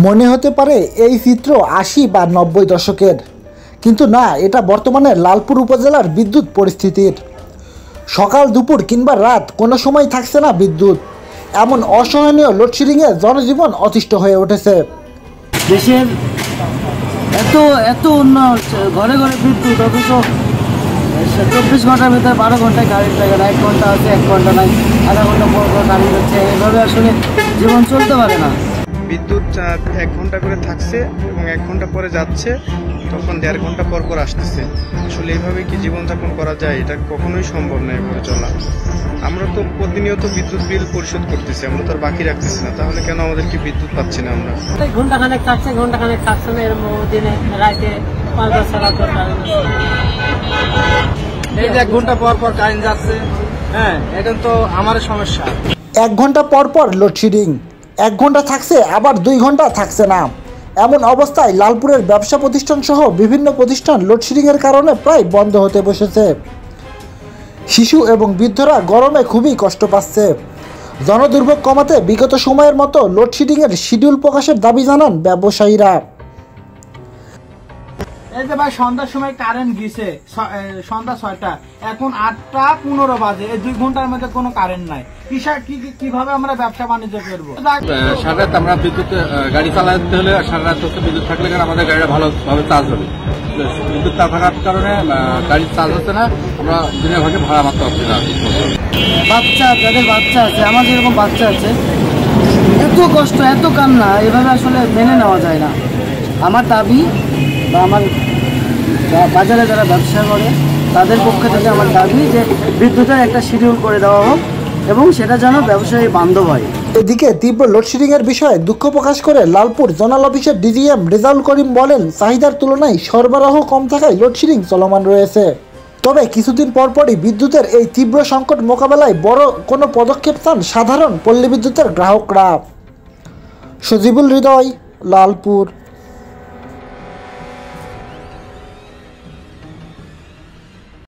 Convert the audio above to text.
মনে হতে পারে এই চিত্র ৮০ বা ৯০ দশকের, কিন্তু না, এটা বর্তমানে লালপুর উপজেলার বিদ্যুৎ পরিস্থিতির। সকাল দুপুর কিংবা রাত কোনো সময় থাকছে না বিদ্যুৎ। এমন অসহনীয় লোডশেডিংয়ে জনজীবন অতিষ্ঠ হয়ে উঠেছে। দেশের এত এত উন্নয়ন হচ্ছে, ঘরে ঘরে বিদ্যুৎ, অথচ ২৪ ঘন্টার ভিতরে ১২ ঘন্টায় কারেন্ট লাগে না। ১ ঘন্টা আছে, ১ ঘন্টা নাই, আধা ঘন্টা পর পর কারেন্ট হচ্ছে। এভাবে আসলে জীবন চলতে পারে না। বিদ্যুৎ ১ ঘন্টা করে থাকছে এবং ১ ঘন্টা পরে যাচ্ছে, তখন ১.৫ ঘন্টা পর পর আসতেছে। আসলে এইভাবে কি জীবনযাপন করা যায়? এটা কখনোই সম্ভব নয় এভাবে চলা। আমরা তো প্রতিনিয়ত বিদ্যুৎ বিল পরিশোধ করতেছি, আমরা তো আর বাকি রাখতেছি না, তাহলে কেন আমাদেরকে বিদ্যুৎ পাচ্ছি না আমরা? ঘন্টাখানেক থাকছে, ঘন্টাখানেক থাকছে না, এরকম দিনে রাতে ৫-১০ এই যে ১ ঘন্টা পর পর কারেন্ট যাচ্ছে। হ্যাঁ, এটা তো আমার সমস্যা। ১ ঘন্টা পর পর লোডশেডিং, ১ ঘন্টা থাকছে আবার ২ ঘন্টা থাকছে না। এমন অবস্থায় লালপুরের ব্যবসা প্রতিষ্ঠান সহ বিভিন্ন প্রতিষ্ঠান লোডশেডিংয়ের কারণে প্রায় বন্ধ হতে বসেছে। শিশু এবং বৃদ্ধরা গরমে খুবই কষ্ট পাচ্ছে। জনদুর্ভোগ কমাতে বিগত সময়ের মতো লোডশেডিংয়ের শিডিউল প্রকাশের দাবি জানান ব্যবসায়ীরা। এই যে ভাই, সন্ধ্যার সময় কারেন্ট গেছে, সন্ধ্যা ৬টা, এখন ৮টা ১৫ বাজে, এই ২ ঘন্টার মধ্যে কোনো কারেন্ট নাই। কিভাবে আমরা ব্যবসা বাণিজ্য করবো? সারা রাত আমরা বিদ্যুৎ গাড়ি চালাতে হলে সারা রাত হচ্ছে বিদ্যুৎ থাকলে আমাদের গাড়িটা ভালোভাবে চার্জ হবে। বিদ্যুৎ না থাকার কারণে গাড়ি চার্জ হচ্ছে না, আমরা দিনের ভাগে ভাড়া মারতে পারছি না। বাচ্চা, যাদের বাচ্চা আছে, আমার যেরকম বাচ্চা আছে, এত কষ্ট, এত কান্না, এভাবে আসলে মেনে নেওয়া যায় না। আমার দাবি, বা আমার বাজারে যারা ব্যবসা করে তাদের পক্ষ থেকে আমার দাবি যে বিদ্যুতের একটা শিডিউল করে দেওয়া হোক এবং সেটা যেন ব্যবসায়ী বান্ধব হয়। এদিকে তীব্র লোডশেডিংয়ের বিষয়ে দুঃখ প্রকাশ করে লালপুর জোনাল অফিসের ডিজিএম রেজাউল করিম বলেন, চাহিদার তুলনায় সরবরাহ কম থাকায় লোডশেডিং চলমান রয়েছে। তবে কিছুদিন পরপরই বিদ্যুতের এই তীব্র সংকট মোকাবেলায় বড় কোনো পদক্ষেপ চান সাধারণ পল্লী বিদ্যুতের গ্রাহকরা। সজিবুল হৃদয়, লালপুর।